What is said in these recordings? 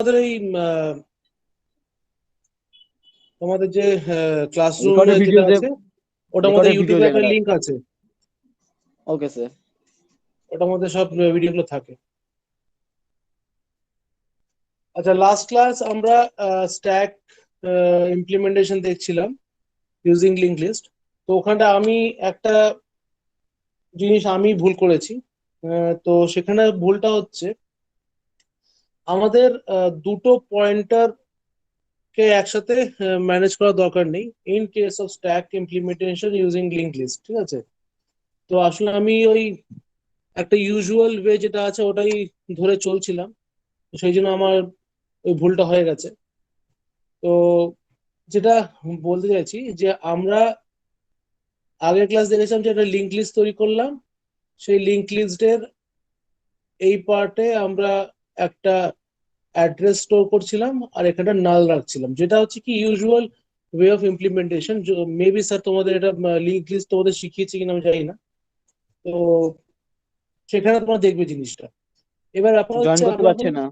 আমাদের এই তোমাদের যে ক্লাসরুম রেকর্ডেড যেটা ভিডিওতে আছে ওটার মধ্যে রেকর্ডেড ভিডিও ইউটিউবে একটা জায়গাটা লিংক আছে। আছে, ওকে স্যার। ওটার মধ্যে সব ভিডিওগুলো থাকে। আচ্ছা, লাস্ট ক্লাস আমরা স্ট্যাক ইমপ্লিমেন্টেশন দেখছিলাম ইউজিং লিঙ্ক লিস্ট। তো ওখানটা আমি একটা জিনিস আমি ভুল করেছি। তো সেখানে ভুলটা হচ্ছে আমাদের দুটো পয়েন্টার কে একসাথে ম্যানেজ করার দরকার নেই in case of stack implementation using link list, ঠিক আছে? তো আসলে আমি ওই একটা ইউজুয়াল ওয়ে যেটা আছে ওটাই ধরে চলছিলাম, তো সেই জন্য আমার ওই ভুলটা হয়ে গেছে। তো যেটা বলতে চাইছি যে আমরা আগের ক্লাস দেখেছিলাম যে একটা লিঙ্ক লিস্ট তৈরি করলাম, সেই লিঙ্ক লিস্টের এই পার্টে আমরা একটা অ্যাড্রেস স্টোর করছিলাম আর এখানটা নাল রাখছিলাম, যেটা হচ্ছে কি usual way of implementation. Maybe sir তোমাদের এটা লিঙ্ক লিস্ট তোমাদের শিখিয়েছে কিনা আমি জানি না। তো সেখানে তোমরা দেখবে জিনিসটা। এবার ব্যাপার জয়েন হচ্ছে করতে আমরা পারছে এখন না।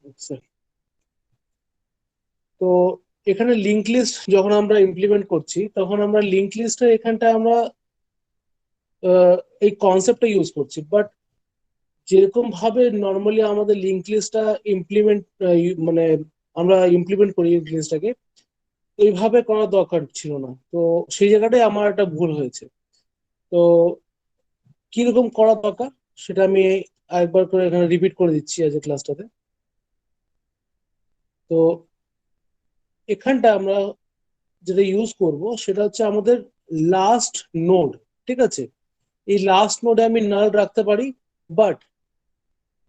আচ্ছা, তো এখানে লিঙ্ক লিস্ট যখন আমরা ইমপ্লিমেন্ট করছি তখন আমরা লিঙ্ক লিস্টের এখানটা আমরা আহ, এই কনসেপ্টটা ইউজ করছি, বাট যেরকম ভাবে নর্মালি আমাদের লিঙ্ক লিস্টটা ইমপ্লিমেন্ট মানে আমরা ইমপ্লিমেন্ট করি লিঙ্ক লিস্টটাকে, এইভাবে করার দরকার ছিল না। তো সেই জায়গাটায় আমার একটা ভুল হয়েছে। তো কিরকম করা দরকার সেটা আমি আরেকবার করে এখানে রিপিট করে দিচ্ছি আজ ক্লাসটাতে। তো এখানটা আমরা যেটা ইউজ করব সেটা হচ্ছে আমাদের লাস্ট নোড, ঠিক আছে? এই লাস্ট নোডে আমি নাল রাখতে পারি, বাট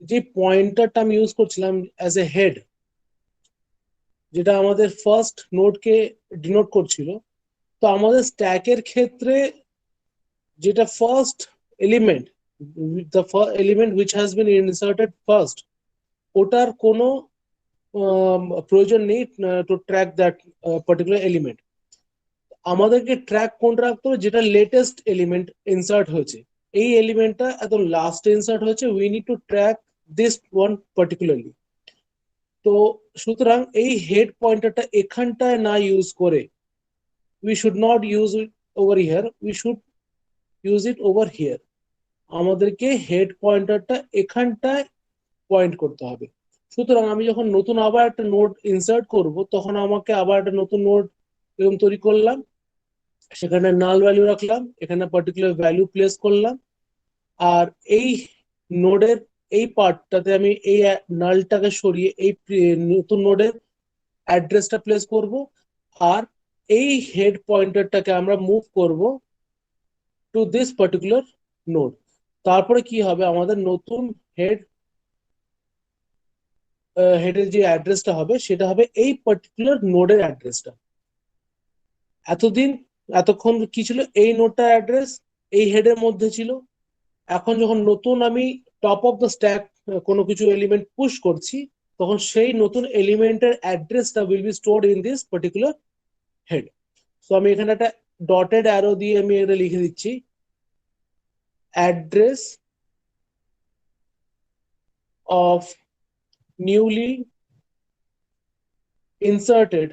যে পয়েন্টারটা আমি ইউজ করছিলাম অ্যাজ এ হেড, যেটা আমাদের ফার্স্ট নোডকে ডিনোট করছিল, তো আমাদের স্ট্যাকের ক্ষেত্রে যেটা first element, the element which has been inserted first, ওটার কোনো প্রয়োজন নেই two track that particular element. আমাদেরকে ট্র্যাক কোনটা রাখতে হবে? যেটা লেটেস্ট এলিমেন্ট ইনসার্ট হয়েছে, এই এলিমেন্টটা একদম লাস্টে ইনসার্ট হয়েছে, we need to track this one particularly. তো সুতরাং এই হেড পয়েন্টারটা এখানটায় না ইউজ করে we should not use it over here, we should use it over here. আমাদেরকে হেড পয়েন্টারটা এখানটায় পয়েন্ট করতে হবে। সুতরাং আমি যখন নতুন আবার একটা নোড ইনসার্ট করব তখন আমাকে আবার একটা নতুন নোড এরকম তৈরি করলাম, সেখানে নাল ভ্যালু রাখলাম, এখানে পার্টিকুলার ভ্যালু প্লেস করলাম, আর এই নোডের এই পার্টটাতে আমি এই নালটাকে সরিয়ে এই নতুন নোডের অ্যাড্রেসটা প্লেস করব, আর এই হেড পয়েন্টারটাকে আমরা মুভ করব টু দিস পার্টিকুলার নোড। তারপরে কি হবে, আমাদের নতুন হেড হেডের যে অ্যাড্রেসটা হবে সেটা হবে এই পার্টিকুলার নোডের অ্যাড্রেসটা। এতদিন এতক্ষণ কি ছিল, এই নোডটার অ্যাড্রেস এই হেডের মধ্যে ছিল। এখন যখন নতুন আমি টপ অফ দ্য স্ট্যাক কোনো কিছু এলিমেন্ট পুশ করছি, তখন সেই নতুন এলিমেন্টের অ্যাড্রেসটা will be stored in this particular head. তো আমি এখানে একটা ডটেড অ্যারো দিয়ে আমি এটা লিখে দিচ্ছি, address of newly inserted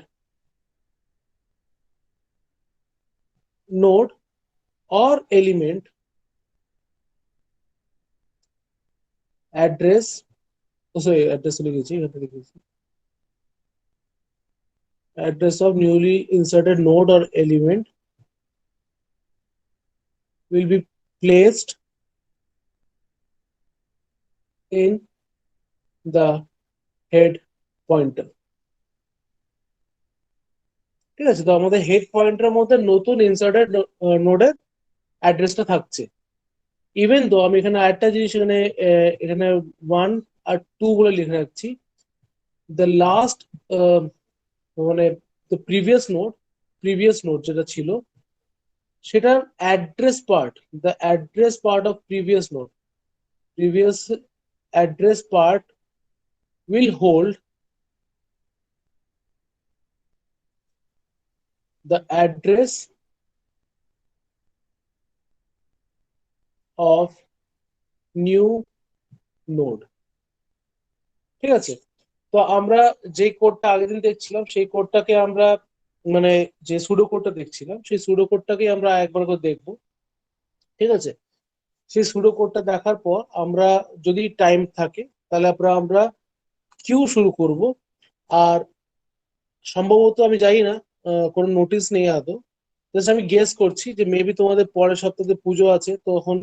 node or element address, sorry address লিখেছি, এখানে লিখেছি address of newly inserted node or element will be placed in the head pointer। ঠিক আছে, তো আমাদের হেড পয়েন্টারের মধ্যে নতুন ইনসার্টেড নোডের অ্যাড্রেসটা থাকছে। ইভেন তো আমি এখানে আরেকটা জিনিস এখানে এখানে 1 আর 2 বলে লিখে রাখছি, দ্য লাস্ট মানে দ্য প্রিভিয়াস নোড যেটা ছিল সেটার address part, the address part of previous address part will hold the address of new node. ঠিক আছে, তো আমরা যে কোডটা আগের দিন দেখছিলাম সেই কোডটাকে আমরা মানে যে সুডো কোডটা দেখছিলাম সেই সুডো কোডটাকে আমরা একবার করে দেখবো। ঠিক আছে, সেই সুডো কোডটা দেখার পর আমরা যদি টাইম থাকে তাহলে আমরা কিউ শুরু করব। আর সম্ভবত আমি জানি না, কোনো নোটিশ নেই আদৌ, জাস্ট আমি গেস করছি যে মেবি তোমাদের পরের সপ্তাহে পুজো আছে, তখন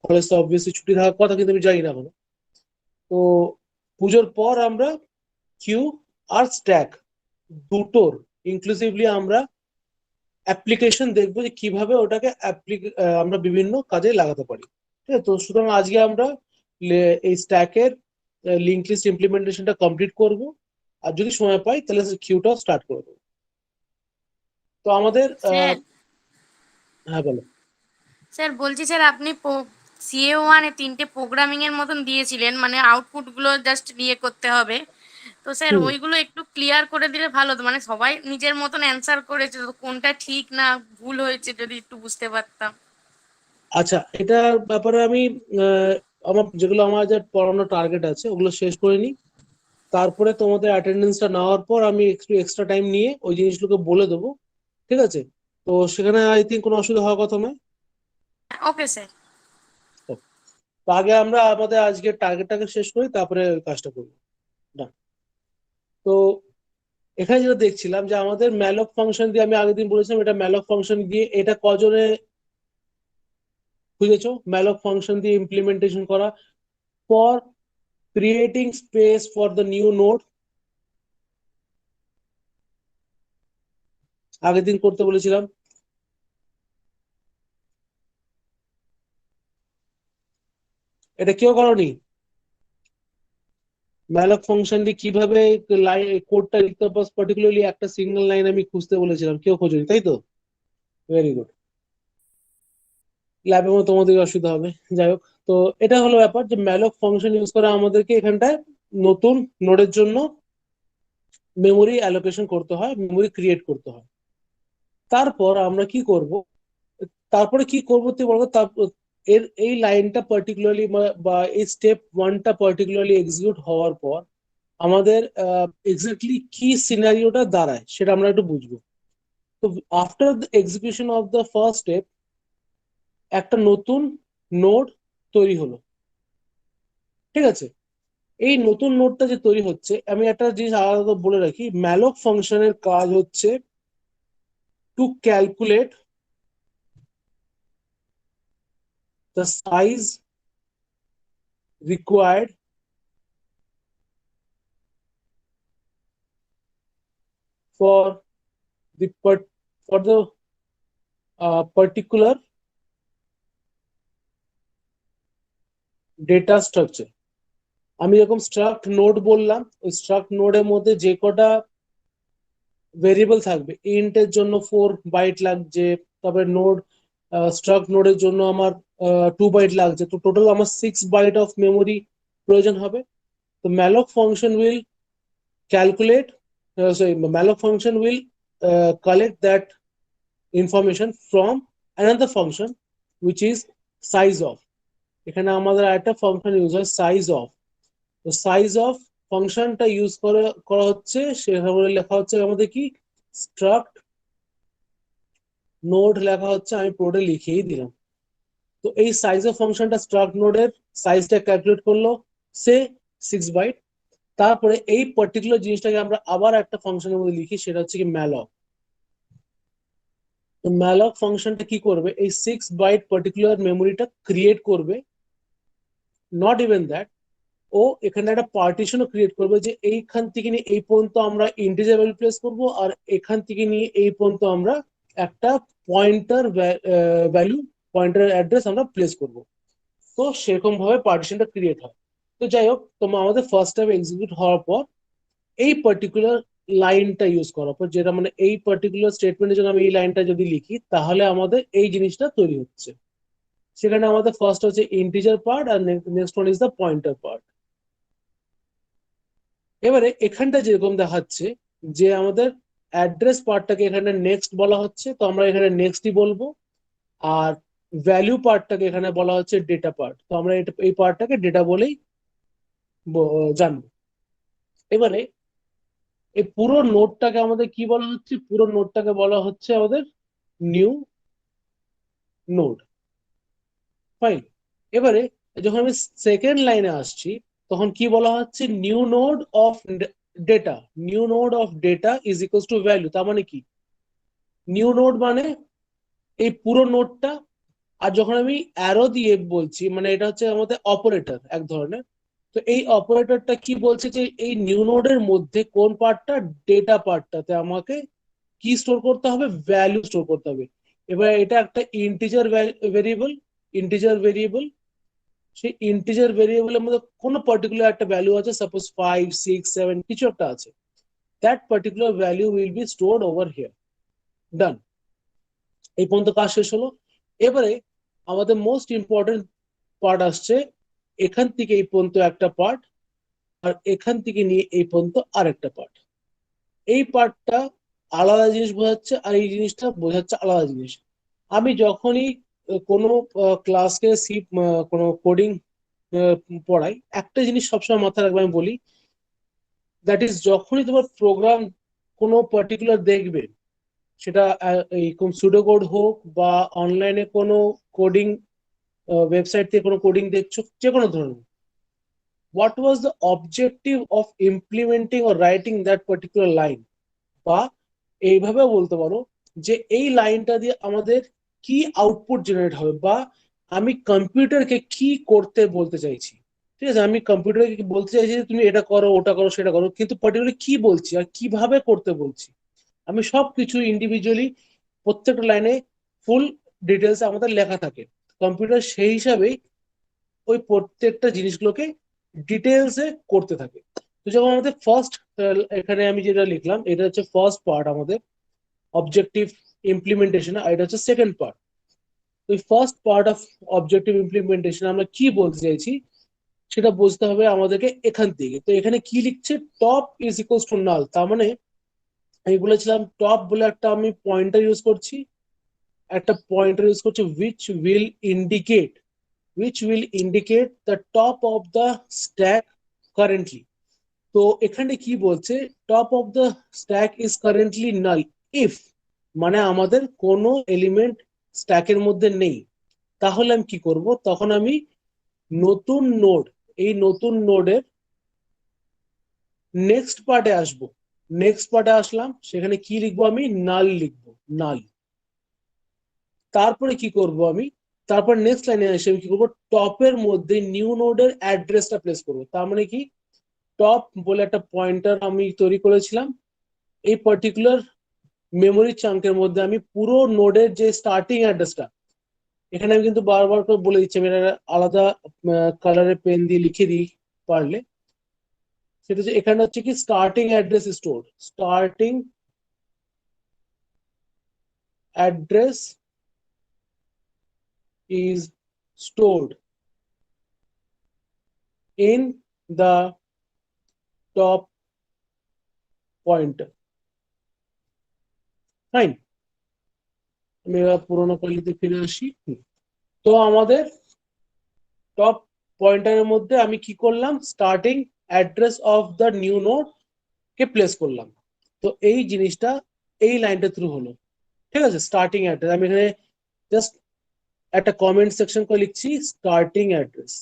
কলেজ তো অবভিয়াসলি ছুটি থাকার কথা, কিন্তু আমি জানি না এখনো। তো পুজোর পর আমরা কিউ আর স্ট্যাক দুটোর ইনক্লুসিভলি আমরা অ্যাপ্লিকেশন দেখবো যে কিভাবে ওটাকে আমরা বিভিন্ন কাজে লাগাতে পারি। ঠিক আছে, তো সুতরাং আজকে আমরা এই স্ট্যাকের লিঙ্ক লিস্ট ইমপ্লিমেন্টেশনটা কমপ্লিট করব, আর যদি সময় পাই তাহলে কিউটাও স্টার্ট করে দেবো। তো আমাদের স্যার হ্যাঁ বলো। স্যার বলছি স্যার আপনি CA1-এ 3টে প্রোগ্রামিং এর মতন দিয়েছিলেন, মানে আউটপুট গুলো জাস্ট ইয়ে করতে হবে। তো স্যার হুম, ওইগুলো একটু ক্লিয়ার করে দিলে ভালো হতো, মানে সবাই নিজের মতন অ্যান্সার করেছে, তো কোনটা ঠিক না ভুল হয়েছে যদি একটু বুঝতে পারতাম। আচ্ছা, এটার ব্যাপারে আমি আহ, আমার যা পড়ানো টার্গেট আছে ওগুলো শেষ করে নিই, তারপরে তোমাদের অ্যাটেন্ডেন্সটা নেওয়ার পর আমি একটু এক্সট্রা টাইম নিয়ে ওই জিনিসগুলোকে বলে দেবো। ঠিক আছে, তো সেখানে আই থিঙ্ক কোনো অসুবিধা হওয়ার কথা নয়। Okay sir. তো আগে আমরা আমাদের আজকের টার্গেটটাকে শেষ করি, তারপরে ওই কাজটা করবো। Done. তো এখানে যেটা দেখছিলাম যে আমাদের ম্যালক ফাংশন দিয়ে, আমি আগের দিন বলেছিলাম এটা ম্যালক ফাংশন দিয়ে, এটা কজনে বুঝেছো? ম্যালক ফাংশন দিয়ে ইমপ্লিমেন্টেশন করা for creating space for the new node, আগের দিন করতে বলেছিলাম। এটা কেউ করনি? ম্যালক ফাংশন দিয়ে কিভাবে কোডটা লিখতে পারো, পার্টিকুলারলি একটা সিঙ্গেল লাইন আমি খুঁজতে বলেছিলাম, কেউ খোঁজনি তাই তো? Very good. ল্যাবের মধ্যে তোমাদের অসুবিধা হবে, যাই হোক। তো এটা হলো ব্যাপার যে ম্যালক ফাংশন ইউজ করে আমাদেরকে এখানটায় নতুন নোডের জন্য মেমোরি অ্যালোকেশন করতে হয়, মেমোরি ক্রিয়েট করতে হয়। তারপর আমরা কি করব, তারপরে কি করবো তুই বলবো, তারপর এই লাইনটা পার্টিকুলারলি বা এই স্টেপ ওয়ানটা পার্টিকুলারলি এক্সিকিউট হওয়ার পর আমাদের এক্স্যাক্টলি কি সিনারিওটা দাঁড়ায় সেটা আমরা একটু বুঝবো। তো after the execution of the first step একটা নতুন নোড তৈরি হলো। ঠিক আছে, এই নতুন নোডটা যে তৈরি হচ্ছে, আমি একটা জিনিস আলাদা বলে রাখি, ম্যালক ফাংশনের কাজ হচ্ছে to calculate the size required for the particular data structure. আমি যখন স্ট্রাক্ট নোড বললাম, ওই স্ট্রাক্ট নোডের মধ্যে যে কটা ভেরিয়েবল থাকবে, ইন্ট এর জন্য 4 বাইট লাগছে, তারপরে নোড স্ট্রাক্ট নোডের জন্য আমার 2 বাইট লাগছে, তো টোটাল আমার 6 বাইট অফ মেমোরি প্রয়োজন হবে। তো malloc function will calculate, sorry, malloc function will collect that information from another function which is size of। এখানে আমাদের একটা ফাংশন ইউজ হয় সাইজ অফ। তো সাইজ অফ ফাংশনটা ইউজ করা করা হচ্ছে, সেভাবে লেখা হচ্ছে আমাদের কি স্ট্রাক্ট নোড লেখা হচ্ছে, আমি পুরোটা লিখেই দিলাম। তো এই সাইজ অফ ফাংশনটা স্ট্রাক্ট নোডের সাইজটা ক্যালকুলেট করলো, সে 6 বাইট। তারপরে এই পার্টিকুলার জিনিসটাকে আমরা আবার একটা ফাংশনের মধ্যে লিখি, সেটা হচ্ছে কি ম্যালক। তো ম্যালক ফাংশনটা কি করবে, এই 6 বাইট পার্টিকুলার মেমোরিটা ক্রিয়েট করবে। নট ইভেন দ্যাট, ও এখানে একটা পার্টিশনও ক্রিয়েট করবে যে এইখান থেকে নিয়ে এই পর্যন্ত আমরা ইন্টিজার ভ্যালু প্লেস করব, আর এখান থেকে নিয়ে এই পর্যন্ত আমরা একটা পয়েন্টার ভ্যালু, পয়েন্টার অ্যাড্রেস আমরা প্লেস করব। তো সেরকম ভাবে পার্টিশনটা ক্রিয়েট হয়। তো যাই হোক, তোমার আমাদের ফার্স্ট টাইম এক্সিকিউট হওয়ার পর এই পার্টিকুলার লাইনটা ইউজ করার পর, যেটা মানে এই পার্টিকুলার স্টেটমেন্টের জন্য আমি এই লাইনটা যদি লিখি তাহলে আমাদের এই জিনিসটা তৈরি হচ্ছে। সেখানে আমাদের ফার্স্ট হচ্ছে ইন্টিজার পার্ট, আর next one is the pointer part. এবারে এখানটা যেরকম দেখাচ্ছে যে আমাদের অ্যাড্রেস পার্টটাকে এখানে নেক্সট বলা হচ্ছে, তো আমরা এখানে নেক্সটই বলবো। আর ভ্যালু পার্টটাকে এখানে বলা হচ্ছে ডেটা পার্ট। তো আমরা এই পার্টটাকে ডেটা বলেই জানবো। এবারে এই পুরো নোডটাকে আমাদের কি বলা হচ্ছে? পুরো নোডটাকে বলা হচ্ছে আমাদের নিউ নোড। ফাইন। এবারে যখন আমি সেকেন্ড লাইনে আসছি তখন কি বলা হচ্ছে? New node of data. New node of data is equals to value. তার মানে কি? নিউ নোড মানে এই পুরো নোডটা। আর যখন আমি অ্যারো দিয়ে বলছি মানে এটা হচ্ছে আমাদের অপারেটর এক ধরনের। তো এই অপারেটরটা কি বলছে যে এই নিউ নোডের মধ্যে কোন পার্টটা? ডেটা পার্টটাতে আমাকে কি স্টোর করতে হবে? ভ্যালু স্টোর করতে হবে। এবার এটা একটা ইন্টিজার ভেরিয়েবল। ইন্টিজার ভেরিয়েবল, সেই ইন্টিজার ভেরিয়েবলের মধ্যে কোনো পার্টিকুলার একটা ভ্যালু আছে, সাপোজ 5, 6, 7 কিছু একটা আছে। That particular value will be stored over here. Done. এই পর্যন্ত কাজ শেষ হলো। এবারে আমাদের মোস্ট ইম্পর্টেন্ট পার্ট আসছে। এখান থেকে এই পর্যন্ত একটা পার্ট, আর এখান থেকে নিয়ে এই পর্যন্ত আরেকটা পার্ট। এই পার্টটা আলাদা জিনিস বোঝাচ্ছে, আর এই জিনিসটা বোঝাচ্ছে আলাদা জিনিস। আমি যখনই কোনো ক্লাসকে কোনো কোডিং পড়াই, একটা জিনিস সবসময় মাথায় রাখবে, আমি বলি দ্যাট ইজ যখনই তোমার প্রোগ্রাম কোনো পার্টিকুলার দেখবে, সেটা এই সুডো কোড হোক বা অনলাইনে কোনো কোডিং ওয়েবসাইট থেকে কোনো কোডিং দেখছো, যে কোনো ধরনের, what was the objective of implementing or writing that particular line? বা এইভাবে বলতে পারো যে এই লাইনটা দিয়ে আমাদের কি আউটপুট জেনারেট হবে, বা আমি কম্পিউটারকে কি করতে বলতে চাইছি। ঠিক আছে, আমি কম্পিউটারকে বলতে চাইছি যে তুমি এটা করো, ওটা করো, সেটা করো, কিন্তু পার্টিকুলারলি কি বলছি আর কিভাবে করতে বলছি, আমি সবকিছু ইন্ডিভিজুয়ালি প্রত্যেকটা লাইনে ফুল ডিটেলস আমাদের লেখা থাকে। কম্পিউটার সেই হিসাবেই ওই প্রত্যেকটা জিনিসগুলোকে ডিটেলসে করতে থাকে। তো যখন আমাদের ফার্স্ট, এখানে আমি যেটা লিখলাম এটা হচ্ছে ফার্স্ট পার্ট আমাদের অবজেক্টিভ ইমপ্লিমেন্টেশন, আর এটা হচ্ছে সেকেন্ড পার্ট। তো first part of objective implementation আমরা কি বলতে চাইছি সেটা বুঝতে হবে আমাদেরকে এখান থেকে। তো এখানে কি লিখছে? টপ ইজ ইকুয়ালস টু নাল। তার মানে আমি বলেছিলাম টপ বলে একটা আমি পয়েন্টার ইউজ করছি, একটা পয়েন্টার ইউজ করছি which will indicate the top of the stack currently. তো এখানে কি বলছে? Top of the stack is currently null if, মানে আমাদের কোনো এলিমেন্ট স্ট্যাকের মধ্যে নেই। তাহলে আমি কি করব? তখন আমি নতুন নোড, এই নতুন নোডের নেক্সট পার্টে আসবো। নেক্সট পার্টে আসলাম, সেখানে কি লিখবো? আমি নাল লিখবো, নাল। তারপরে কি করব আমি? তারপর নেক্সট লাইনে এসে আমি কি করবো? টপের মধ্যে নিউ নোডের অ্যাড্রেসটা প্লেস করবো। তার মানে কি? টপ বলে একটা পয়েন্টার আমি তৈরি করেছিলাম, এই পার্টিকুলার মেমোরি চাঙ্কের মধ্যে আমি পুরো নোডের যে স্টার্টিং অ্যাড্রেসটা, এখানে আমি কিন্তু বারবার করে বলে দিচ্ছি, আমি এটা আলাদা কালারের পেন দিয়ে লিখে দিই পারলে। সেটা হচ্ছে এখানে হচ্ছে কি starting address store, starting address is stored in the top pointer. Fine. আমি এবার পুরোনো পল্লীতে ফিরে আসি। তো আমাদের টপ পয়েন্টারের মধ্যে আমি কি করলাম? Starting address of the new node K place করলাম। তো এই জিনিসটা এই লাইনটা থ্রু হলো। ঠিক আছে, স্টার্টিং অ্যাড্রেস আমি এখানে জাস্ট একটা কমেন্ট সেকশন করে লিখছি স্টার্টিং অ্যাড্রেস।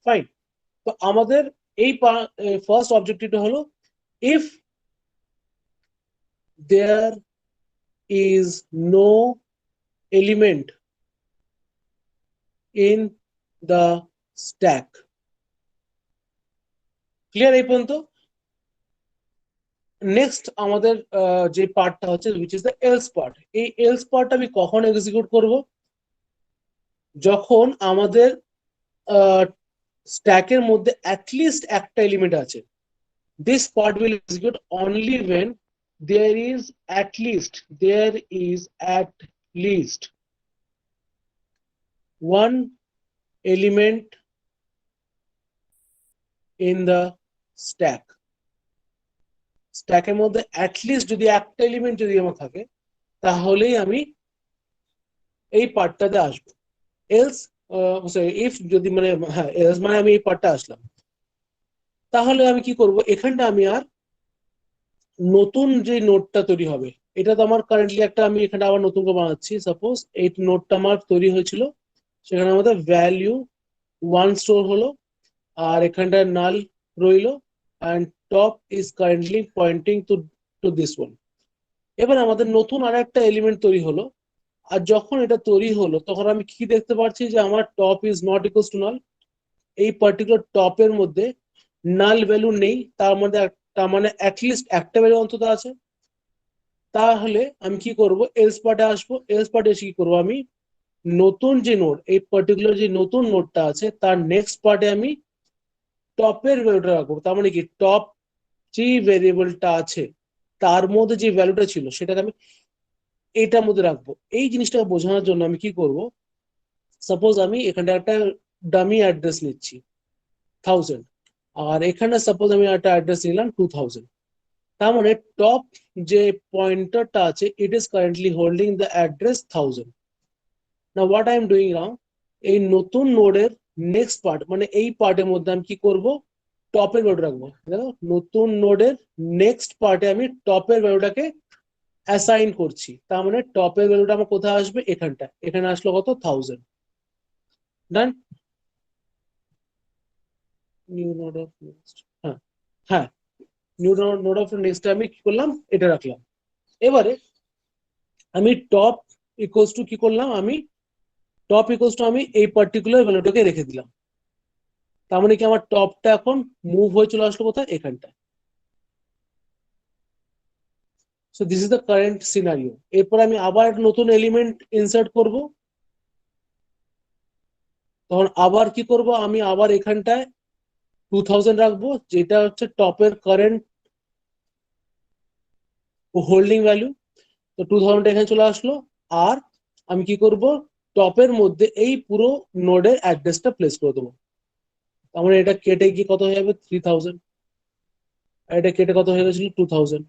ফাইন। তো আমাদের এই ফার্স্ট অবজেক্টিভটা হলো if there is no element in the stack. Clear এই পর্যন্ত? নেক্সট আমাদের যে পার্টটা হচ্ছে which is the else part. এই এলস পার্ট আমি কখন এক্সিকিউট করব? যখন আমাদের স্ট্যাকের মধ্যে অ্যাটলিস্ট একটা এলিমেন্ট আছে। This part will execute only when there is at least one element in the stack. স্ট্যাকের মধ্যে অ্যাটলিস্ট যদি একটা এলিমেন্ট যদি আমার থাকে, তাহলেই আমি এই পার্টটাতে আসবো। এলস ইফ যদি মানে হ্যাঁ এলস মানে আমি এই পার্টটা আসলাম, তাহলে আমি কি করব, এখানটা আমি আর নতুন যে নোটটা তৈরি হবে, এটা তো আমার কারেন্টলি একটা, আমি এখানে আবার নতুন করে বানাচ্ছি। সাপোজ এই নোটটা আমার তৈরি হয়েছিল, সেখানে আমাদের ভ্যালিউ 1 স্টোর হলো, আর এখানটা নাল রইলো, and top is currently pointing to to this one. এবার আমাদের নতুন আর একটা এলিমেন্ট তৈরি হলো, আর যখন এটা তৈরি হলো তখন আমি কি দেখতে পাচ্ছি যে আমার top is not equals to নাল। এই পার্টিকুলার টপের মধ্যে নাল ভ্যালু নেই, তার মানে অ্যাটলিস্ট একটা ভ্যালু অন্তত আছে। তাহলে আমি কি করব, এলস পার্টে আসবো। এলস পার্টে এসে কি করবো, আমি নতুন যে নোড, এই পার্টিকুলার যে নতুন নোডটা আছে তার নেক্সট পার্টে আমি টপের ভ্যালুটা রাখবো। তার মানে কি, টপ যে ভেরিয়েবলটা আছে তার মধ্যে যে ভ্যালুটা ছিল সেটাকে আমি এইটার মধ্যে রাখবো। এই জিনিসটাকে বোঝানোর জন্য আমি কি করব, সাপোজ আমি এখানটা একটা ডামি অ্যাড্রেস নিচ্ছি 1000, আর এখানে সাপোজ আমি একটা অ্যাড্রেস নিলাম 2000। তার মানে টপ যে পয়েন্টারটা আছে, it is currently holding the address 1000। না what I am doing now, এই নতুন নোডের নেক্সট পার্ট মানে এই পার্টের মধ্যে আমি কি করব, টপের ভ্যালু রাখবো। দেখো, নতুন নোডের নেক্সট পার্টে আমি টপের ভ্যালুটাকে অ্যাসাইন করছি। তার মানে টপের ভ্যালুটা আমার কোথায় আসবে, এখানটা। এখানে আসলো কত, 1000। ডান। নিউ নোড অফ নেক্সট, হ্যাঁ হ্যাঁ, নিউ নোড অফ নেক্সট আমি কি করলাম, এটা রাখলাম। এবারে আমি টপ ইকুয়ালস টু কি করলাম, আমি টপ ইকুয়ালস টু আমি এই পার্টিকুলার ভ্যালুটাকে রেখে দিলাম। তার মানে কি, আমার টপটা এখন মুভ হয়ে চলে আসলো কোথায়, এখানটা। So this is the current scenario. এরপর আমি আবার নতুন এলিমেন্ট ইনসার্ট করব। তখন আবার কি করব, আমি আবার এখানটায় 2000 রাখবো, যেটা হচ্ছে টপের কারেন্ট হোল্ডিং ভ্যালু। তো 2000 এখানে চলে আসলো। আর আমি কি করব, টপের মধ্যে এই পুরো নোডের অ্যাড্রেসটা প্লেস করে দেবো। তার মানে এটা কেটে গিয়ে কত হয়ে যাবে, 3000। আর এটা কেটে কত হয়ে গেছিল, 2000।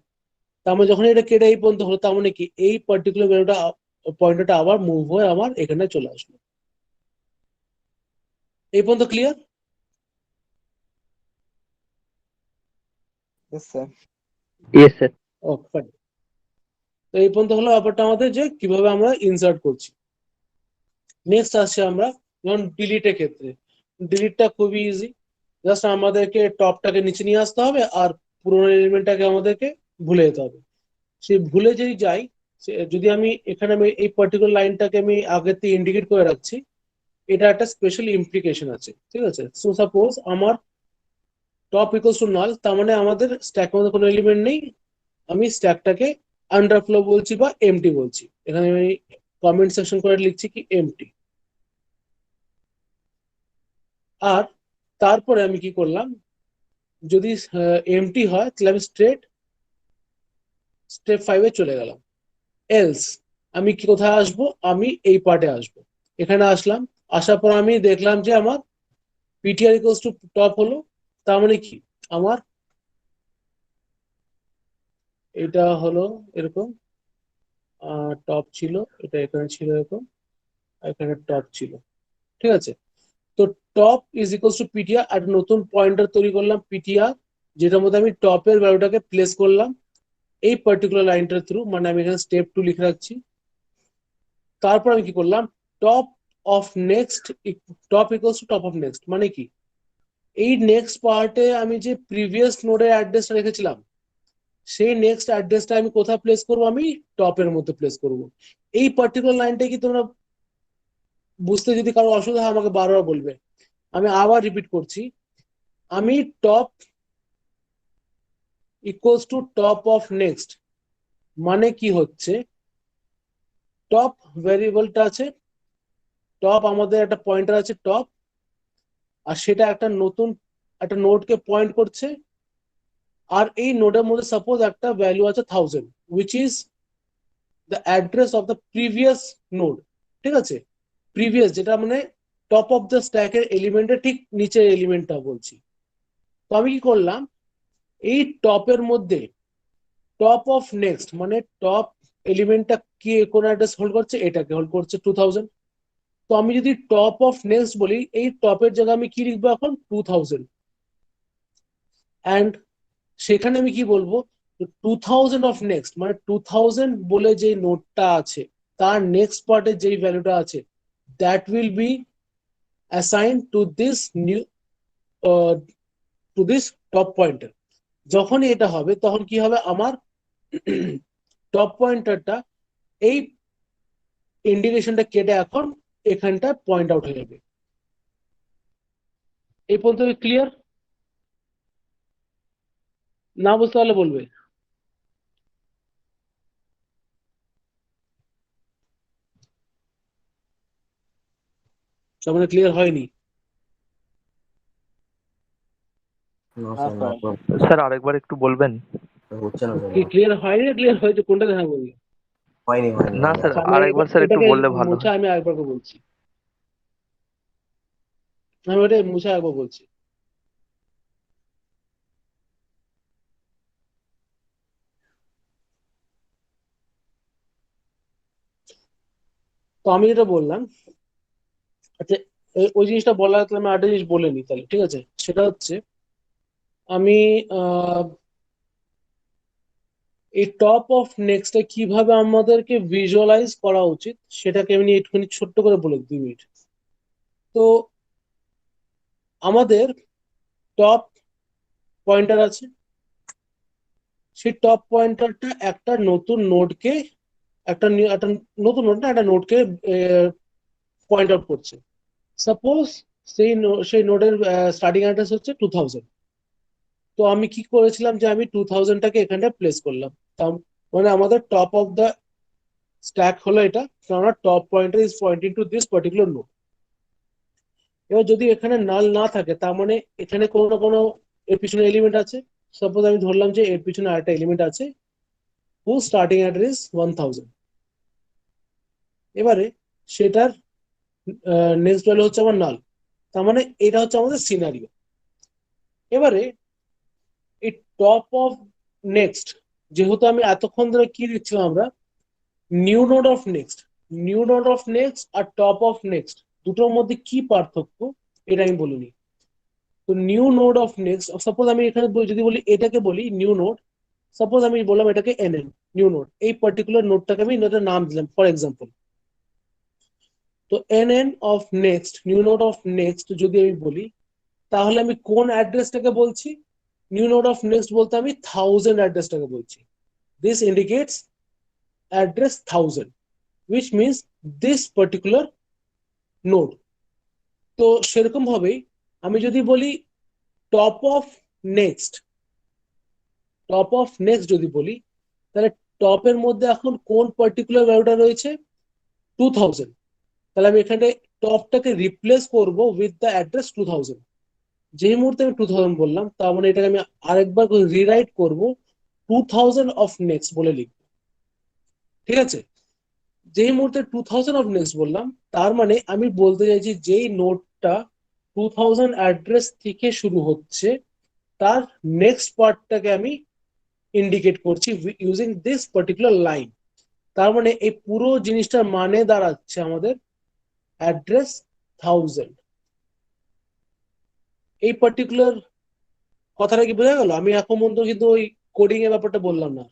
তার মানে যখন এটা কেটে এই পর্যন্ত হলো, তার মানে কি, এই পার্টিকুলার ভ্যালুটা পয়েন্টটা আবার মুভ হয়ে আমার এখানে চলে আসলো। এই পর্যন্ত clear? Yes, sir. Yes, sir. Okay fine. তো এই পর্যন্ত হলো ব্যাপারটা আমাদের, যে কিভাবে আমরা ইনসার্ট করছি। নেক্সট আসছে আমরা যেমন ডিলিটের ক্ষেত্রে। ডিলিটটা খুবই ইজি, জাস্ট আমাদেরকে টপটাকে নিচে নিয়ে আসতে হবে, আর পুরোনো এলিমেন্টটাকে আমাদেরকে ভুলে যেতে হবে। সে ভুলে যদি যাই, যদি আমি এখানে আমি এই পার্টিকুলার লাইনটাকে আমি আগে থেকে ইন্ডিকেট করে রাখছি, এটা একটা স্পেশাল ইমপ্লিকেশন আছে, ঠিক আছে। সো সাপোজ আমার টপ ইকুয়ালস টু নাল, তার মানে আমাদের স্ট্যাকের মধ্যে কোনো এলিমেন্ট নেই। আমি স্ট্যাকটাকে আন্ডারফ্লো বলছি বা এমটি বলছি। এখানে আমি কমেন্ট সেকশন করে লিখছি কি এমটি। আর তারপরে আমি কি করলাম, যদি এমটি হয় তাহলে আমি স্টেপ 5-এ চলে গেলাম। এলস আমি কি কোথায় আসবো, আমি এই পার্টে আসবো। এখানে আসলাম, আসার পর আমি দেখলাম যে আমার পিটিআর ইকুয়ালস টু টপ হলো। তার মানে কি, আমার এটা হলো এরকম, টপ ছিল, এটা এখানে ছিল এরকম, এখানে টপ ছিল, ঠিক আছে। তো top is equals to PTR, আর নতুন পয়েন্টার তৈরি করলাম পিটিআর, যেটার মধ্যে আমি টপের ভ্যালুটাকে প্লেস করলাম এই পার্টিকুলার লাইনটার থ্রু। মানে আমি এখানে স্টেপ 2 লিখে রাখছি। তারপর আমি কি করলাম, top of next, top equals to top of next মানে কি, এই নেক্সট পার্টে আমি যে প্রিভিয়াস নোডের অ্যাড্রেসটা রেখেছিলাম, সেই নেক্সট অ্যাড্রেসটা আমি কোথায় প্লেস করবো, আমি টপের মধ্যে প্লেস করব। এই পার্টিকুলার লাইনটা কি তোমরা বুঝতে যদি কারো অসুবিধা হয় আমাকে বারবার বলবে। আমি আবার রিপিট করছি, আমি top equals to top of next মানে কি হচ্ছে, টপ ভ্যারিয়েবলটা আছে, টপ আমাদের একটা পয়েন্টার আছে টপ, আর সেটা একটা নতুন একটা নোডকে পয়েন্ট করছে। আর এই নোডের মধ্যে সাপোজ একটা ভ্যালু আছে 1000, which is the address of the previous node, ঠিক আছে। প্রিভিয়াস যেটা মানে টপ অফ দ্য স্ট্যাকের এলিমেন্টের ঠিক নিচের এলিমেন্টটা বলছি। তো আমি কি করলাম, এই টপের মধ্যে টপ অফ নেক্সট মানে টপ এলিমেন্টটা কি কোন অ্যাড্রেস হোল্ড করছে, এটাকে হোল্ড করছে 2000। তো আমি যদি টপ অফ নেক্সট বলি, এই টপের জায়গায় আমি কি লিখবো এখন 2000, অ্যান্ড সেখানে আমি কি বলবো 2000 অফ নেক্সট, মানে 2000 বলে যে নোটটা আছে তার নেক্সট পার্টে যেই ভ্যালুটা আছে that will be assign to this new to this top pointer. যখনই এটা হবে তখন কি হবে, আমার টপ পয়েন্টারটা এই ইন্ডিকেশনটা কেটে এখন এখানটা পয়েন্ট আউট হয়ে যাবে। এই পর্যন্ত ক্লিয়ার? না বুঝতে পারলে বলবে। তার মানে ক্লিয়ার হয়নি? না হ্যাঁ স্যার, না স্যার। স্যার আরেকবার একটু বলবেন? হচ্ছে না স্যার, কি ক্লিয়ার হয়নি না ক্লিয়ার হয়েছে, কোনটা দেখা বলি? হয়নি হয়নি না হয়নি। স্যার, আচ্ছা, আমি আরেকবার স্যার একটু এটাকে বললে ভালো মুছে হয়। আমি আরেকবার করে বলছি, আমি ওটা মুছে আরেকবার বলছি। তো আমি যেটা বললাম, আচ্ছা ওই জিনিসটা বলার আগে আমি আরেকটা জিনিস বলে নিই তাহলে, ঠিক আছে? সেটা হচ্ছে আমি এই টপ অফ নেক্সটে কিভাবে আমাদেরকে ভিজুয়ালাইজ করা উচিত সেটাকে আমি একটুখানি ছোট্ট করে বলে 2 মিনিট। তো আমাদের টপ পয়েন্টার আছে, সেই টপ পয়েন্টারটা একটা নতুন নোডকে একটা নতুন নোড না একটা নোডকে পয়েন্ট আউট করছে। সাপোজ সেই নোডের স্টার্টিং অ্যাড্রেস হচ্ছে 2000। তো আমি কি করেছিলাম যে আমি 2000টাকে এখানটা প্লেস করলাম, মানে আমাদের টপ অফ দ্য স্ট্যাক হলো এটা, কারণ top pointer is pointing to this particular node. এবার যদি এখানে নাল না থাকে তার মানে এখানে কোনো না কোনো এর পিছনে এলিমেন্ট আছে। সাপোজ আমি ধরলাম যে এর পিছনে আরেকটা এলিমেন্ট আছে হু স্টার্টিং অ্যাড্রেস 1000। এবারে সেটার নেক্সট ভ্যালু হচ্ছে আমার নাল, তার মানে এটা হচ্ছে আমাদের সিনারিও। এবারে এই টপ অফ নেক্সট, যেহেতু আমি এতক্ষণ ধরে কি দিচ্ছিলাম আমরা, new node of next, new node of next আর টপ অফ নেক্সট দুটোর মধ্যে কি পার্থক্য এটা আমি বলিনি। তো new node of next, suppose আমি এখানে যদি বলি এটাকে বলি নিউ নোড, সাপোজ আমি বললাম এটাকে এনএন নিউ নোড, এই পার্টিকুলার নোডটাকে আমি নোডের নাম দিলাম ফর এক্সাম্পল। তো NN of next, new node of next যদি আমি বলি তাহলে আমি কোন অ্যাড্রেসটাকে বলছি? নিউ নোড অফ নেক্সট বলতে আমি 1000 অ্যাড্রেসটাকে বলছি। This indicates address 1000 which means this particular node. তো সেরকম ভাবেই আমি যদি বলি top of next, top of next যদি বলি তাহলে টপের মধ্যে এখন কোন পার্টিকুলার ভ্যালুটা রয়েছে 2000, তাহলে আমি এখানে টপটাকে রিপ্লেস করব উইথ দ্য অ্যাড্রেস 2000। যেই মুহূর্তে আমি 2000 বললাম তার মানে এটাকে আমি আরেকবার রিরাইট করব 2000 অফ নেক্সট বলে লিখবো, ঠিক আছে? যেই মুহূর্তে 2000 অফ নেক্সট বললাম তার মানে আমি বলতে চাইছি যেই নোটটা 2000 অ্যাড্রেস থেকে শুরু হচ্ছে তার নেক্সট পার্টটাকে আমি ইন্ডিকেট করছি ইউজিং দিস পার্টিকুলার লাইন। তার মানে এই পুরো জিনিসটার মানে দাঁড়াচ্ছে আমাদের অ্যাড্রেস 1000। এই পার্টিকুলার কথাটা কি বোঝা গেল? আমি এখন পর্যন্ত কিন্তু ওই কোডিং এর ব্যাপারটা বললাম না।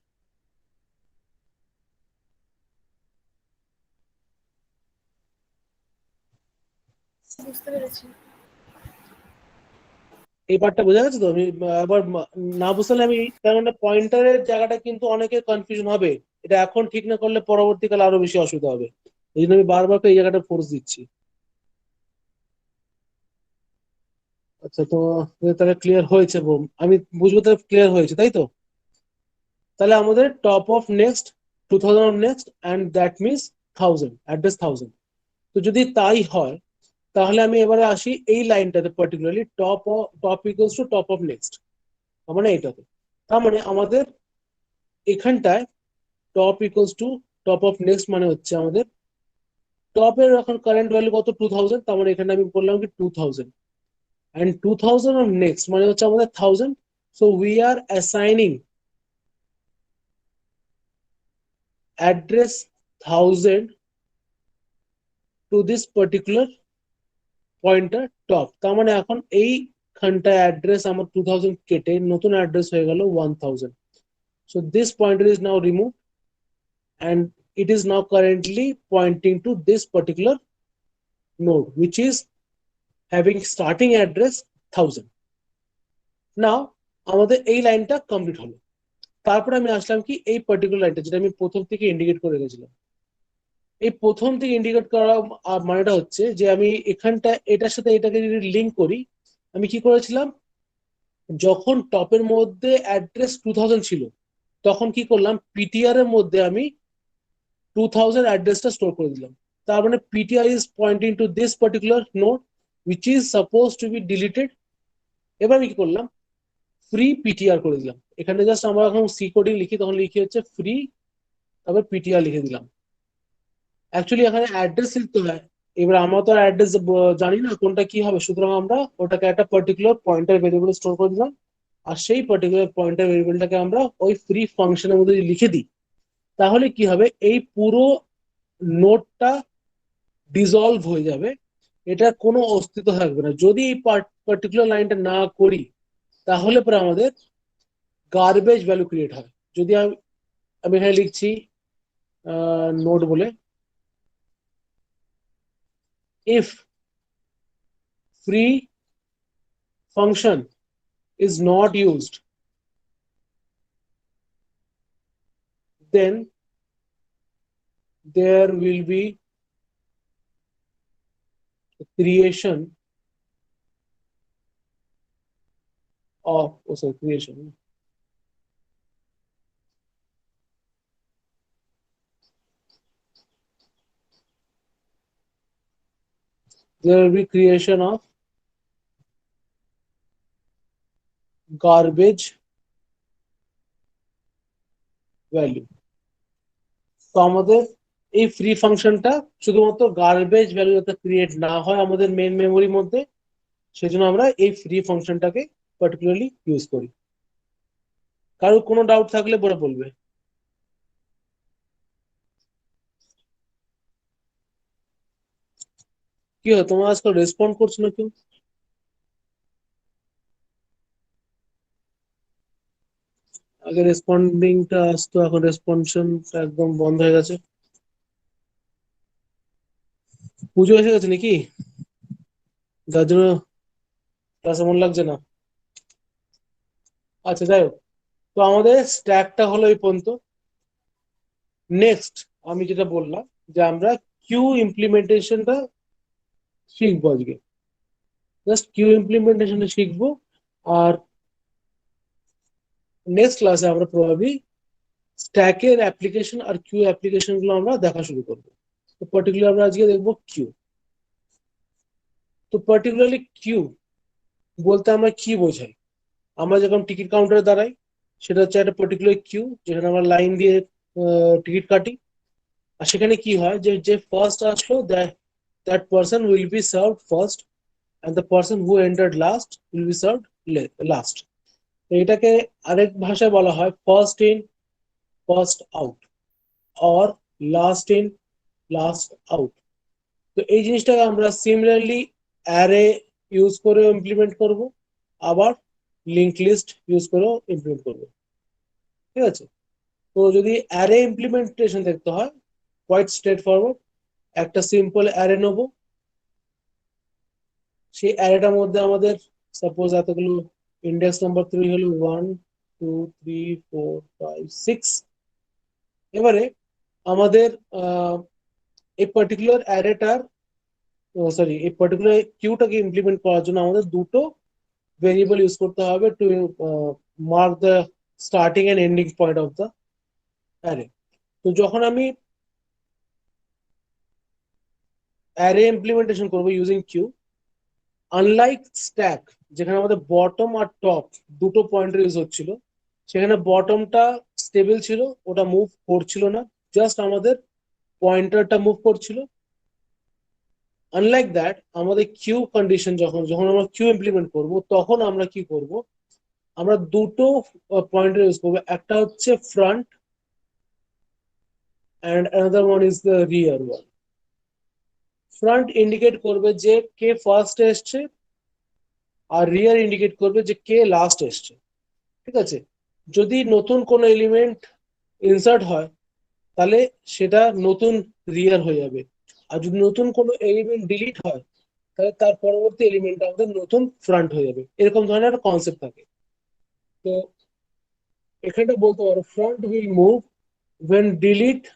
বুঝতে পেরেছি। এই পার্টটা বোঝা গেছে তো? আমি আবার না বুঝলে আমি, কারণ পয়েন্টারের জায়গাটা কিন্তু অনেকের কনফিউশন হবে, এটা এখন ঠিক না করলে পরবর্তীকালে আরো বেশি অসুবিধা হবে। এই জন্য আমি বারবার এই জায়গাটা ফোর্স দিচ্ছি। আচ্ছা, তো তাহলে ক্লিয়ার হয়েছে বোম, আমি বুঝবো তাহলে ক্লিয়ার হয়েছে তাই তো? তাহলে আমাদের top of next 2000 of next and that means 1000 address 1000। তো যদি তাই হয় তাহলে আমি এবারে আসি এই লাইনটাতে, particularly top equals to top of next, মানে এইটাতে। তার মানে আমাদের এখানটায় top equals to top of next মানে হচ্ছে আমাদের টপের এখন কারেন্ট ভ্যালু কত 2000, তার মানে এখানে আমি বললাম কি 2000 and 2000 of next মানে হচ্ছে আমাদের 1000। so we are assigning address 1000 to this particular pointer top, তার মানে এখন এইখানটায় অ্যাড্রেস আমার 2000 কেটে নতুন অ্যাড্রেস হয়ে গেল 1000. So this pointer is now removed and it is now currently pointing to this particular node which is having starting address 1000. Now আমাদের এই লাইনটা কমপ্লিট হলো। তারপরে আমি আসলাম কি এই পার্টিকুলার লাইনটা যেটা আমি প্রথম থেকে ইন্ডিকেট করে রেখেছিলাম। এই প্রথম থেকে ইন্ডিকেট করা মানেটা হচ্ছে যে আমি এখানটা এটার সাথে এটাকে যদি লিঙ্ক করি, আমি কি করেছিলাম, যখন টপের মধ্যে অ্যাড্রেস 2000 ছিল তখন কি করলাম, পিটিআর এর মধ্যে আমি 2000 অ্যাড্রেসটা স্টোর করে দিলাম। তার মানে PTR is pointing to this particular node which is suppose to be deleted. এবার আমি কি করলাম, ফ্রি পিটিআর করে দিলাম। এখানে জাস্ট আমরা এখন সি কোডিং লিখি তখন লিখি হচ্ছে ফ্রি, তারপর পিটিআর লিখে দিলাম। অ্যাকচুয়ালি এখানে অ্যাড্রেস লিখতে হয়, এবার আমরা তো অ্যাড্রেস জানি না কোনটা কি হবে, সুতরাং আমরা ওটাকে একটা পার্টিকুলার পয়েন্টার ভেরিয়েবল স্টোর করে দিলাম, আর সেই পার্টিকুলার পয়েন্টার ভেরিয়েবলটাকে আমরা ওই ফ্রি ফাংশনের মধ্যে লিখে দিই। তাহলে কি হবে, এই পুরো নোটটা ডিসলভ হয়ে যাবে, এটা কোনো অস্তিত্ব থাকবে না। যদি এই পার্টিকুলার লাইনটা না করি তাহলে পরে আমাদের গার্বেজ ভ্যালু ক্রিয়েট হয়। যদি আমি এখানে লিখছি নোট বলে, if free function is not used, then there will be a creation of creation. There will be creation of garbage value. তো আমাদের এই ফ্রি ফাংশনটা শুধুমাত্র গার্বেজ ভ্যালু যাতে ক্রিয়েট না হয় আমাদের মেইন মেমোরির মধ্যে, সেজন্য আমরা এই ফ্রি ফাংশনটাকে পার্টিকুলারলি ইউজ করি। কারোর কোনো ডাউট থাকলে পরে বলবে। কি হয়, তোমরা আজকাল রেসপন্ড করছো না কেউ? আগে রেসপন্ডিংটা আসতো, এখন রেসপন্সনটা একদম বন্ধ হয়ে গেছে। পুজো এসে গেছে নাকি, যার জন্য ক্লাসে মন লাগছে না? আচ্ছা যাই হোক, তো আমাদের স্ট্যাকটা হলো এই পর্যন্ত। নেক্সট আমি যেটা বললাম যে আমরা কিউ ইমপ্লিমেন্টেশনটা শিখবো আজকে, জাস্ট কিউ ইমপ্লিমেন্টেশনটা শিখবো। আর নেক্সট ক্লাসে আমরা প্রবাবলি স্ট্যাকের অ্যাপ্লিকেশন আর কিউ অ্যাপ্লিকেশন গুলো আমরা দেখা শুরু করবো। তো পার্টিকুলার আমরা আজকে দেখবো কিউ। তো পার্টিকুলারলি কিউ বলতে আমরা কি বোঝাই, আমরা যখন টিকিট কাউন্টারে দাঁড়াই সেটা হচ্ছে একটা পার্টিকুলার কিউ, যেখানে আমরা লাইন দিয়ে টিকিট কাটি। আর সেখানে কি হয়, যে যে ফার্স্ট আসলো that person will be served first and the person who entered last will be served last. তো এটাকে আরেক ভাষায় বলা হয় first in first out or last in last out. তো এই জিনিসটাকে আমরা সিমিলারলি অ্যারে ইউজ করে ইমপ্লিমেন্ট করব, আবার লিঙ্ক লিস্ট ইউজ করেও ইমপ্লিমেন্ট করব। ঠিক আছে, তো যদি অ্যারে ইমপ্লিমেন্টেশন দেখতে হয় কোয়াইট স্ট্রেট ফরওয়ার্ড। একটা সিম্পল অ্যারে নেবো, সেই অ্যারেটার মধ্যে আমাদের সাপোজ এতগুলো ইন্ডেক্স নাম্বার 3 হলো 1 2 3 4 5 6। এবারে আমাদের এই পার্টিকুলার অ্যারেটার এই পার্টিকুলার কিউটাকে ইমপ্লিমেন্ট করার জন্য আমাদের দুটো ভেরিয়েবল ইউজ করতে হবে to mark the starting and ending point of the array. তো যখন আমি অ্যারে ইমপ্লিমেন্টেশন করবো ইউজিং কিউ, আনলাইক স্ট্যাক যেখানে আমাদের বটম আর টপ দুটো পয়েন্টার ইউজ হচ্ছিল, সেখানে বটমটা স্টেবল ছিল, ওটা মুভ করছিল না, জাস্ট আমাদের পয়েন্টারটা মুভ করছিল। আনলাইক দ্যাট আমাদের কিউ কন্ডিশন যখন আমরা কিউ ইমপ্লিমেন্ট করব তখন আমরা কি করব, আমরা দুটো পয়েন্টার ইউজ করবো। একটা হচ্ছে front and another one is the rear one. Front indicate করবে যে কে ফার্স্ট এসছে, আর রিয়ার ইন্ডিকেট করবে যে কে লাস্ট এসছে। ঠিক আছে, যদি নতুন কোনো এলিমেন্ট ইনসার্ট হয় তাহলে সেটা নতুন রিয়ার হয়ে যাবে, আর যদি নতুন কোনো এলিমেন্ট ডিলিট হয় তাহলে তার পরবর্তী এলিমেন্ট আমাদের নতুন ফ্রন্ট হয়ে যাবে। এরকম ধরনের একটা কনসেপ্ট থাকে। তো এখানটা বলতে পারো front will move when delete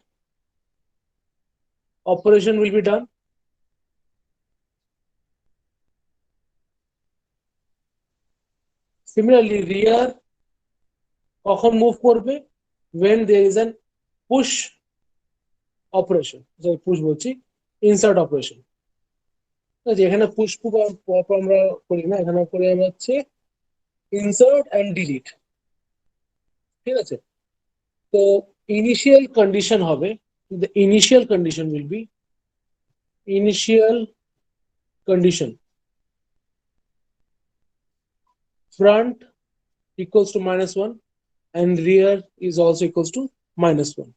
operation will be done. Similarly, rear কখন মুভ করবে? when there is an push operation, যে পুশ বলছি ইনসার্ট অপারেশন। এখানে পুশ আমরা করি না, এখানে করি আমরা হচ্ছে ইনসার্ট অ্যান্ড ডিলিট। ঠিক আছে, তো ইনিশিয়াল কন্ডিশন হবে, the initial condition will be initial condition front equals to -1 and rear is also equals to -1.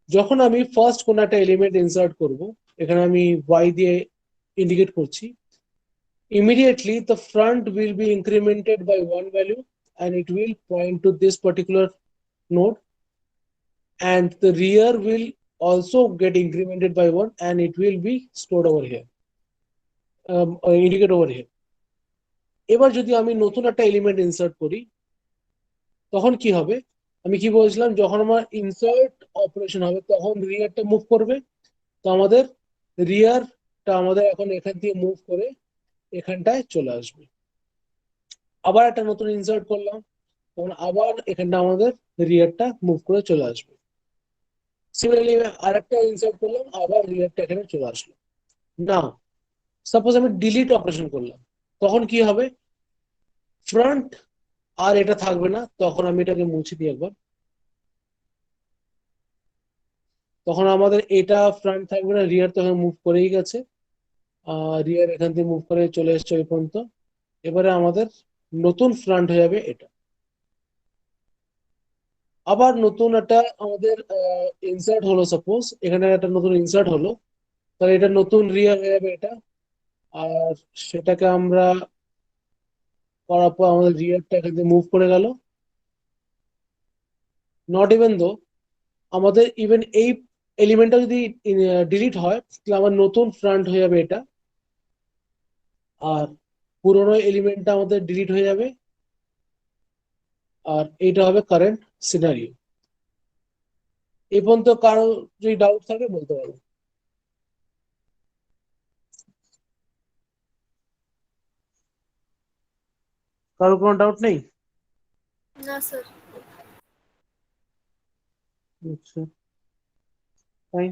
যখন আমি ফার্স্ট কোন একটা এলিমেন্ট ইনসার্ট করব, এখানে আমি y দিয়ে ইন্ডিকেট করছি, immediately the front will be incremented by one value and it will point to this particular node, and the rear will also get incremented by one and it will be stored over here, indicate over here. এবার যদি আমি নতুন একটা element insert করি তখন কি হবে? আমি কি বলছিলাম, যখন আমার ইনসার্ট অপারেশন হবে তখন রিয়ারটা মুভ করবে। তো আমাদের রিয়ারটা আমাদের এখন এখান থেকে মুভ করে এখানটায় চলে আসবে। আবার একটা নতুন ইনসার্ট করলাম, তখন আবার এখানটা আমাদের রিয়ারটা মুভ করে চলে আসবে। সিমিলারলি আরেকটা ইনসার্ট করলাম, আবার রিয়ারটা এখানে চলে আসলো। না, সাপোজ আমি ডিলিট অপারেশন করলাম, তখন কি হবে? ফ্রন্ট আর এটা থাকবে না, তখন আমি এটাকে মুছে দিই একবার। তখন আমাদের এটা ফ্রন্ট থাকবে না, রিয়ার তো এখানে মুভ করেই গেছে, রিয়ার এখান থেকে মুভ করে চলে এসছে ওই পর্যন্ত। এবারে আমাদের নতুন ফ্রন্ট হয়ে যাবে এটা। আবার নতুন একটা আমাদের ইনসার্ট হলো, সাপোজ এখানে একটা নতুন ইনসার্ট হলো, তাহলে এটা নতুন রিয়ার হয়ে যাবে এটা। আর সেটাকে আমরা করার পর আমাদের রিয়ারটা এখান থেকে মুভ করে গেল। নট ইভেন দো আমাদের ইভেন এই এলিমেন্টটা যদি ডিলিট হয় তাহলে আমার নতুন ফ্রন্ট হয়ে যাবে এটা, আর পুরোনো এলিমেন্টটা আমাদের ডিলিট হয়ে যাবে, আর এটা হবে কারেন্ট সিনারিও। এই পর্যন্ত কারো যদি ডাউট থাকে বলতে পারো। কারো কোনো ডাউট নেই? না স্যার। আচ্ছা, ফাইন।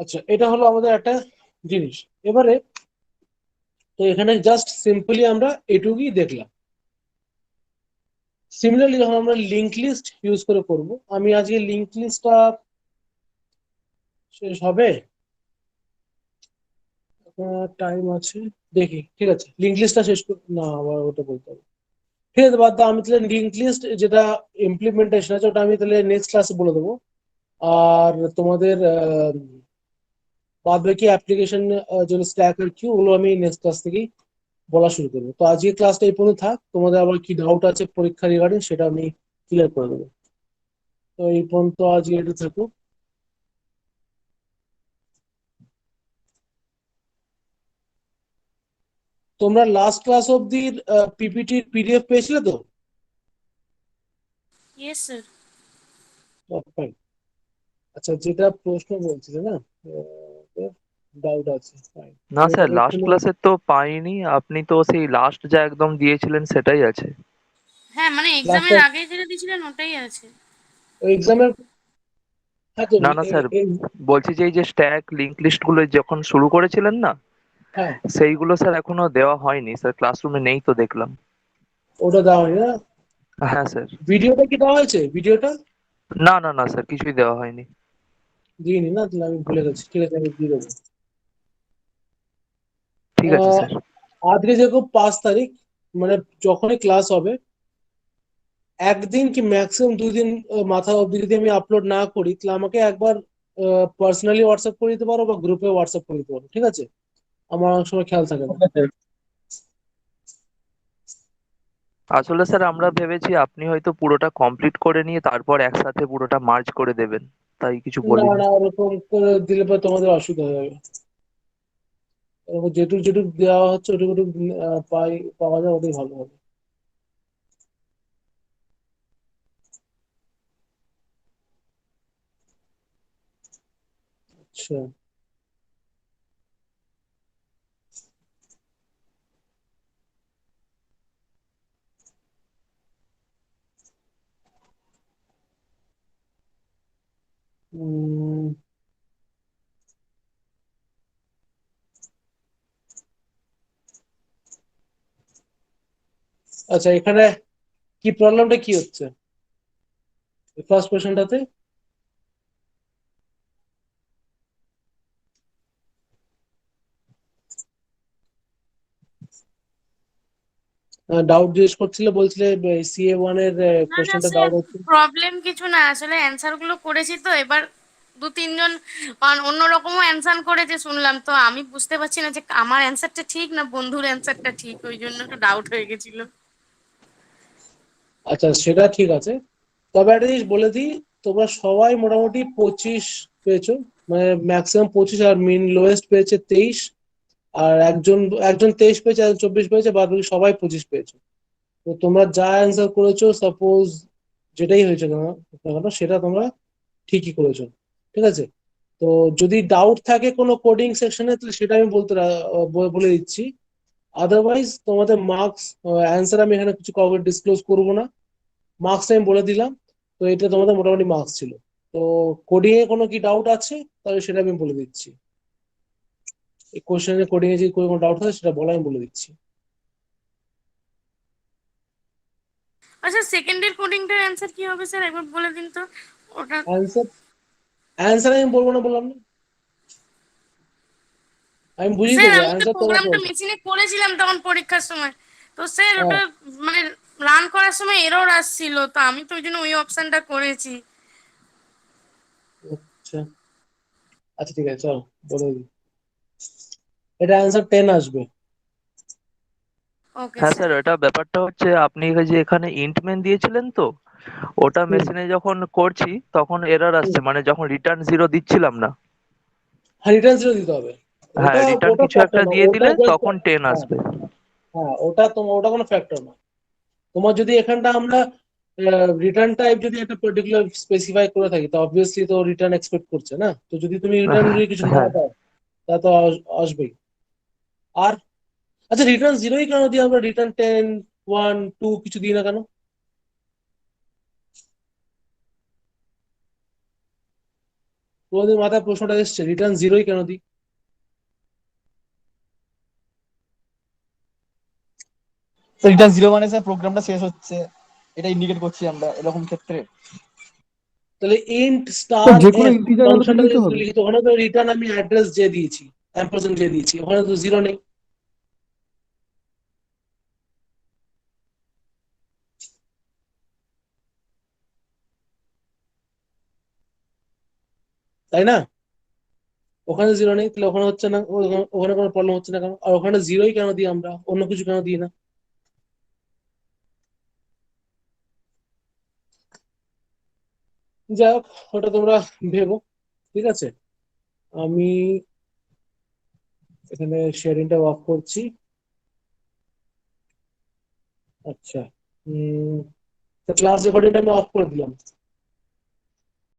আচ্ছা, এটা হলো আমাদের একটা জিনিস। এবারে তো এখানে জাস্ট সিম্পলি আমরা এটুকুই দেখলাম। সিমিলারলি যখন আমরা লিঙ্ক লিস্ট ইউজ করে করব, আমি আজকে লিঙ্ক লিস্টটা শেষ হবে, টাইম আছে দেখি। ঠিক আছে, লিঙ্ক লিস্টটা শেষ না, আবার ওটা বলতে হবে। ঠিক আছে, বাদ দাও, আমি তাহলে লিঙ্ক লিস্ট যেটা ইমপ্লিমেন্টেশন আছে ওটা আমি তাহলে নেক্সট ক্লাসে বলে দেবো। আর তোমাদের বাদ বাকি অ্যাপ্লিকেশন যেগুলো স্ট্যাক আর কিউ, ওগুলো আমি নেক্সট ক্লাস থেকেই বলা শুরু করবো। তো আজকে ক্লাসটা এই পর্যন্ত থাক, তোমাদের আবার কি ডাউট আছে পরীক্ষা রিগার্ডিং সেটা আমি ক্লিয়ার করে দেবো। তো এই পর্যন্ত আজকে এটা থাকুক। তোমরা লাস্ট ক্লাস অব্দি পিপিটির পিডিএফ পেয়েছিলে তো? Yes sir. Fine. আচ্ছা, যেটা প্রশ্ন বলছিলে না, ডাউট আছে, ফাইন। না স্যার, লাস্ট ক্লাসে তো পাইনি। আপনি তো সেই লাস্ট যা একদম দিয়েছিলেন সেটাই আছে। হ্যাঁ মানে এক্সামের আগে যেটা দিয়েছিলেন ওটাই আছে। এক্সামের, হ্যাঁ তো না না স্যার, বলছি যে এই যে স্ট্যাক লিংক লিস্ট গুলো যখন শুরু করেছিলেন না, হ্যাঁ সেইগুলো স্যার এখনো দেওয়া হয়নি স্যার, ক্লাসরুমে নেই তো দেখলাম। ওটা দেওয়া হয়নি না? হ্যাঁ স্যার। ভিডিওটা কি দেওয়া হয়েছে? ভিডিওটা না না না স্যার, কিছুই দেওয়া হয়নি। দিইনি না, তাহলে আমি ভুলে গেছি। ঠিক আছে, আমি দিয়ে দেবো। ঠিক আছে স্যার। আজকে যেরকম 5 তারিখ, মানে যখনই ক্লাস হবে একদিন কি ম্যাক্সিমাম 2 দিন মাথা অবধি যদি আমি আপলোড না করি, তাহলে আমাকে একবার পার্সোনালি হোয়াটসঅ্যাপ করে দিতে পারো বা গ্রুপে হোয়াটসঅ্যাপ করে দিতে পারো, ঠিক আছে? আমার অনেক সময় খেয়াল থাকে না। Okay sir. আসলে স্যার আমরা ভেবেছি আপনি হয়তো পুরোটা কমপ্লিট করে নিয়ে তারপর একসাথে পুরোটা মার্জ করে দেবেন, তাই কিছু না বলিনি। না, ওরকম করে দিলে পরে তোমাদের অসুবিধা হয়ে যাবে। এরকম যেটুক যেটুক দেওয়া হচ্ছে ওটুকু ওটুক পাওয়া যায়, ওটাই ভালো হবে। আচ্ছা। উম, আচ্ছা, এখানে কি প্রবলেমটা কি হচ্ছে ফার্স্ট কোয়েশ্চেনটাতে? ডাউট জিজ্ঞেস করছিলে, বলছিলে CA1 এর না না কোশ্চেনটা স্যার, ডাউট হচ্ছে। প্রবলেম কিছু না, আসলে অ্যান্সার গুলো করেছি তো এবার দু তিনজন অন্যরকমও অ্যান্সার করেছে শুনলাম, তো আমি বুঝতে পারছি না যে আমার অ্যান্সারটা ঠিক না বন্ধুর অ্যান্সারটা ঠিক, ওই জন্য একটু ডাউট হয়ে গেছিল। আচ্ছা, সেটা ঠিক আছে। তবে একটা জিনিস বলে দিই, তোমরা সবাই মোটামুটি 25 পেয়েছো, মানে ম্যাক্সিমাম 25, আর মিন লোয়েস্ট পেয়েছে 23। আর একজন একজন 23 পেয়েছে, একজন 24 পেয়েছে, বাদ বাকি সবাই 25 পেয়েছো। তো তোমরা যা অ্যান্সার করেছো, সাপোজ যেটাই হয়েছে না কেন, সেটা তোমরা ঠিকই করেছো, ঠিক আছে? তো যদি ডাউট থাকে কোনো কোডিং সেকশনে, তাহলে সেটা আমি বলে দিচ্ছি। আদারওয়াইজ তোমাদের মার্কস, অ্যান্সার আমি এখানে কিছু কাউকে ডিসক্লোজ করবো না, মার্কস আমি বলে দিলাম। তো এটা তোমাদের মোটামুটি মার্কস ছিল। তো কোডিং এ কোনো কি ডাউট আছে, তাহলে সেটা আমি বলে দিচ্ছি। এই কোশ্চেনে কোডিং এ যদি কোনো ডাউট থাকে সেটা বলা, আমি বলে দিচ্ছি। আচ্ছা, সেকেন্ডের কোডিংটার অ্যান্সার কি হবে স্যার, একবার বলে দিন তো ওটা। অ্যান্সার অ্যান্সার আমি বলবো না বললাম না, আমি বুঝিয়ে স্যার দেবো আমি তো অ্যান্সার তোমরা প্রোগ্রামটা করবে। মেশিনে করেছিলাম তখন পরীক্ষার সময়, তো স্যার হ্যাঁ। ওটা মানে রান করার সময় এরর আসছিল, তো আমি তো ওই জন্য ওই অপশনটা করেছি। আচ্ছা আচ্ছা, ঠিক আছে, চলো বলে দিই। এটা অ্যান্সার 10 আসবে। ওকে হ্যাঁ স্যার। স্যার, এটা ব্যাপারটা হচ্ছে আপনি এই যে এখানে ইন্ট মেন দিয়েছিলেন তো, ওটা হুম মেশিনে যখন করছি তখন এরর হুম। আসছে, মানে যখন রিটার্ন জিরো দিচ্ছিলাম না। হ্যাঁ, রিটার্ন জিরো দিতে হবে। হ্যাঁ, ওটা রিটার্ন ওটা কিছু ফ্যাক্টর একটা না, দিয়ে ওটা দিলে জাস্ট। তখন 10 হ্যাঁ আসবে। হ্যাঁ, ওটা কোনো ফ্যাক্টর না। তোমার যদি এখানটা আমরা রিটার্ন টাইপ যদি একটা পার্টিকুলার স্পেসিফাই করে থাকি, তো অবভিয়াসলি তো রিটার্ন এক্সপেক্ট করছে না, তো যদি তুমি রিটার্ন যদি কিছু না হ্যাঁ দাও, তা তো আসবেই। আর আচ্ছা, রিটার্ন জিরোই কেন দিই আমরা? রিটার্ন 10, 1, 2 কিছু দিই না কেন? কোনোদিন মাথায় প্রশ্নটা এসছে রিটার্ন জিরোই কেন দিই? রিটার্ন জিরো মানে স্যার প্রোগ্রামটা শেষ হচ্ছে, এটা ইন্ডিকেট করছি আমরা এরকম ক্ষেত্রে। তাহলে ইন্ট স্যার স্টার যে কোনো এফ ইন্টিজার হলে তো ফাংশনটা দিতে হবে। লিখিত, ওখানে তো রিটার্ন আমি অ্যাড্রেস যে দিয়েছি, অ্যাম্পারসেন্ট যে দিয়েছি, ওখানে তো জিরো নেই, তাই না? ওখানে জিরো নেই, তাহলে ওখানে হচ্ছে না, ওখানে কোনো প্রবলেম হচ্ছে না কেন? আর ওখানে জিরোই কেন দিই আমরা, অন্য কিছু কেন দিই না? যাই হোক, ওটা তোমরা ভেবো, ঠিক আছে? আমি এখানে শেয়ারিংটা অফ করছি। আচ্ছা, ক্লাস রেকর্ডিংটা আমি অফ করে দিলাম।